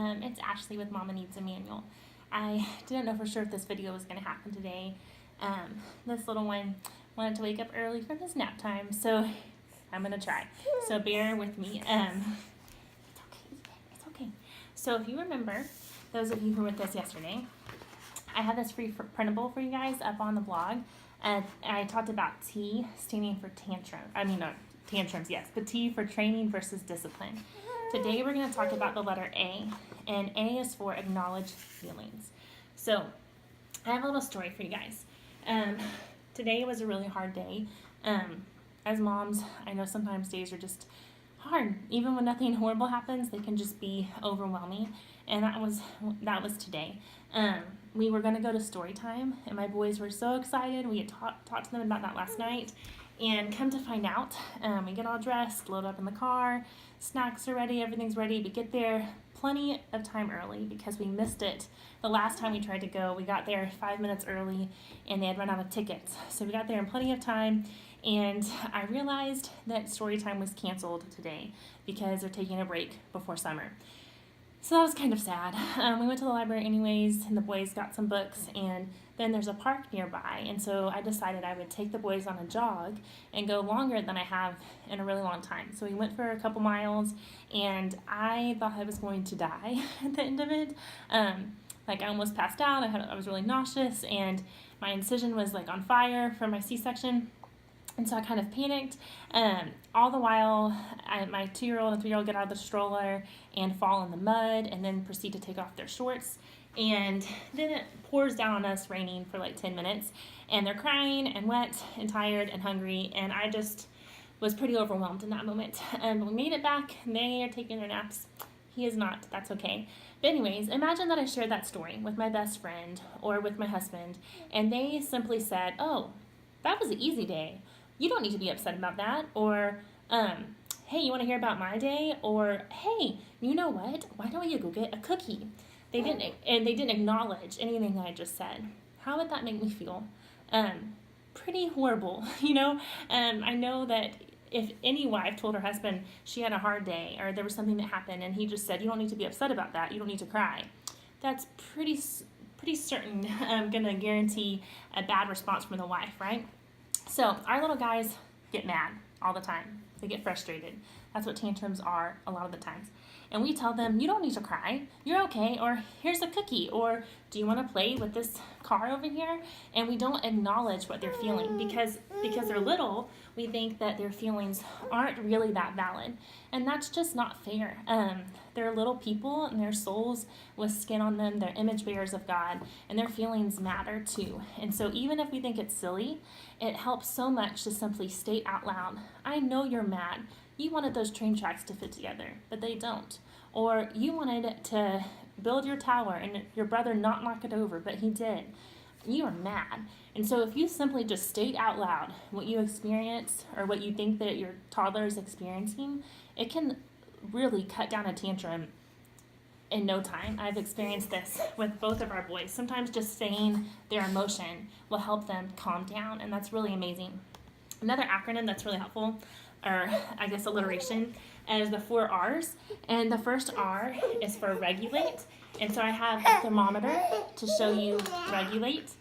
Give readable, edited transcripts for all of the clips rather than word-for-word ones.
It's Ashley with Mama Needs a Manual. I didn't know for sure if this video was going to happen today. This little one wanted to wake up early for his nap time, so I'm going to try. So bear with me. It's okay. So if you remember, those of you who were with us yesterday, I have this free printable for you guys up on the blog. And I talked about T standing for tantrum. Tantrums, yes, but T for training versus discipline. Today we're going to talk about the letter A, and A is for acknowledge feelings. So I have a little story for you guys. Today was a really hard day. As moms, I know sometimes days are just hard. Even when nothing horrible happens, they can just be overwhelming, and that was today. We were going to go to Storytime, and my boys were so excited. We had talked to them about that last night, and come to find out, we get all dressed, load up in the car, snacks are ready, everything's ready. We get there plenty of time early because we missed it. The last time we tried to go, we got there 5 minutes early, and they had run out of tickets. So we got there in plenty of time, and I realized that Storytime was canceled today because they're taking a break before summer. So that was kind of sad. We went to the library anyways, and the boys got some books, and then there's a park nearby, and so I decided I would take the boys on a jog and go longer than I have in a really long time. So we went for a couple miles, and I thought I was going to die at the end of it. I almost passed out. I was really nauseous, and my incision was on fire from my C-section. And so I kind of panicked. All the while, my 2-year-old and 3-year-old get out of the stroller and fall in the mud and then proceed to take off their shorts. And then it pours down on us, raining for 10 minutes. And they're crying and wet and tired and hungry. And I just was pretty overwhelmed in that moment. We made it back. They are taking their naps. He is not. That's okay. But anyways, imagine that I shared that story with my best friend or with my husband. And they simply said, "Oh, that was an easy day. You don't need to be upset about that," or, "Hey, you want to hear about my day?" Or, "Hey, you know what? Why don't you go get a cookie?" They didn't acknowledge anything that I just said. How would that make me feel? Pretty horrible, I know that if any wife told her husband she had a hard day or there was something that happened and he just said, "You don't need to be upset about that. You don't need to cry," that's pretty certain going to guarantee a bad response from the wife, right? So our little guys get mad all the time. They get frustrated. That's what tantrums are a lot of the times. And we tell them, "You don't need to cry. You're okay." Or, "Here's a cookie." Or, "Do you want to play with this car over here?" And we don't acknowledge what they're feeling because they're little. We think that their feelings aren't really that valid. And that's just not fair. They're little people, and their souls with skin on them. They're image bearers of God, and their feelings matter too. And so even if we think it's silly, it helps so much to simply state out loud, "I know you're mad. You wanted those train tracks to fit together, but they don't." Or, "You wanted to build your tower and your brother not knock it over, but he did. You are mad." And so if you simply just state out loud what you experience or what you think that your toddler is experiencing, it can really cut down a tantrum in no time. I've experienced this with both of our boys. Sometimes just saying their emotion will help them calm down, and that's really amazing. Another acronym that's really helpful, or I guess alliteration, is the 4 R's. And the first R is for regulate. And so I have a thermometer to show you regulate.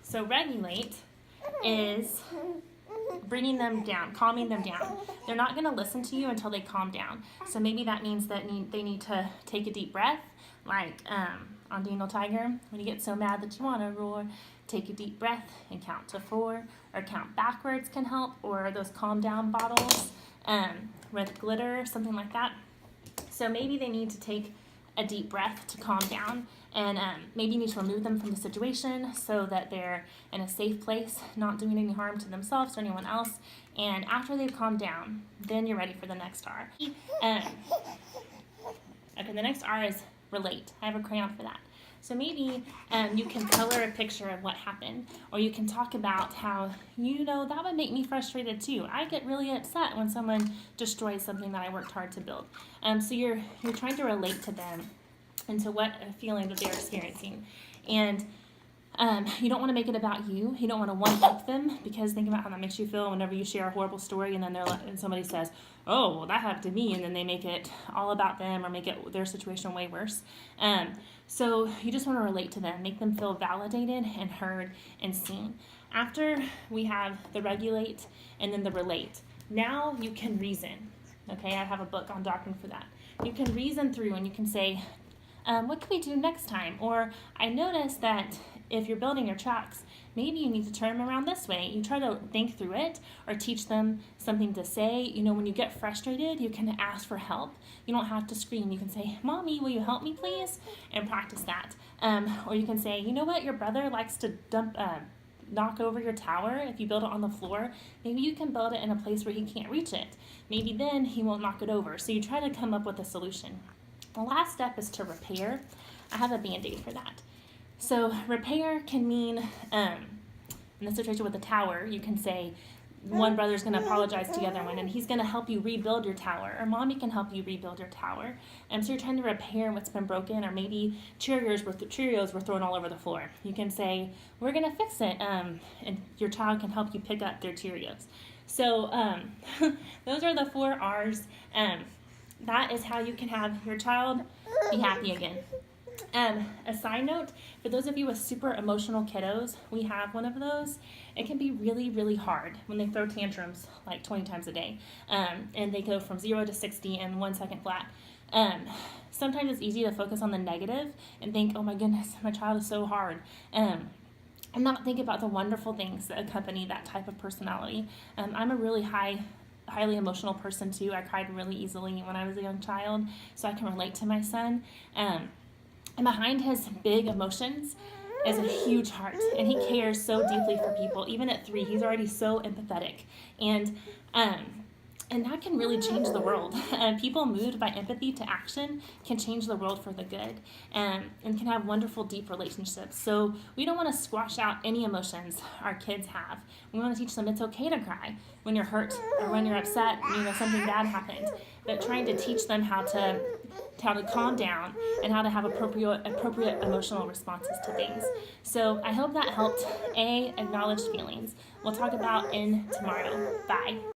So regulate is bringing them down, calming them down. They're not going to listen to you until they calm down. So maybe that means that they need to take a deep breath, on Daniel Tiger, when you get so mad that you want to roar, take a deep breath and count to 4, or count backwards can help, or those calm down bottles with glitter, something like that. So maybe they need to take a deep breath to calm down, and maybe you need to remove them from the situation so that they're in a safe place, not doing any harm to themselves or anyone else. And after they've calmed down, then you're ready for the next R. Okay, the next R is relate. I have a crayon for that. So maybe you can color a picture of what happened, or you can talk about how, that would make me frustrated too. I get really upset when someone destroys something that I worked hard to build. So you're trying to relate to them and to what a feeling that they're experiencing. And You don't want to make it about you. You don't want to one-up them, because think about how that makes you feel whenever you share a horrible story and then and somebody says, oh, well, that happened to me, and then they make it all about them or make it their situation way worse. So you just want to relate to them, make them feel validated and heard and seen. After we have the regulate and then the relate, now you can reason. Okay, I have a book on doctrine for that. You can reason through and you can say, what can we do next time? Or I noticed that if you're building your tracks, maybe you need to turn them around this way. You try to think through it or teach them something to say. You know, when you get frustrated, you can ask for help. You don't have to scream. You can say, Mommy, will you help me please? And practice that. Or you can say, you know what, your brother likes to knock over your tower. If you build it on the floor, maybe you can build it in a place where he can't reach it. Maybe then he won't knock it over. So you try to come up with a solution. The last step is to repair. I have a Band-Aid for that. So repair can mean, in the situation with the tower, you can say one brother's going to apologize to the other one, and he's going to help you rebuild your tower, or Mommy can help you rebuild your tower. So you're trying to repair what's been broken, or maybe Cheerios were thrown all over the floor. You can say, we're going to fix it, and your child can help you pick up their Cheerios. So those are the 4 R's. That is how you can have your child be happy again. A side note, for those of you with super emotional kiddos, we have one of those. It can be really, really hard when they throw tantrums like 20 times a day, and they go from 0 to 60 in 1 second flat. Sometimes it's easy to focus on the negative and think, oh my goodness, my child is so hard. And not think about the wonderful things that accompany that type of personality. I'm a really highly emotional person too. I cried really easily when I was a young child, so I can relate to my son. And behind his big emotions is a huge heart, and he cares so deeply for people. Even at 3, he's already so empathetic, and that can really change the world. People moved by empathy to action can change the world for the good, and can have wonderful, deep relationships. So we don't want to squash out any emotions our kids have. We want to teach them it's okay to cry when you're hurt or when you're upset, something bad happened. But trying to teach them how to calm down and how to have appropriate emotional responses to things. So I hope that helped acknowledge feelings. We'll talk about in tomorrow. Bye.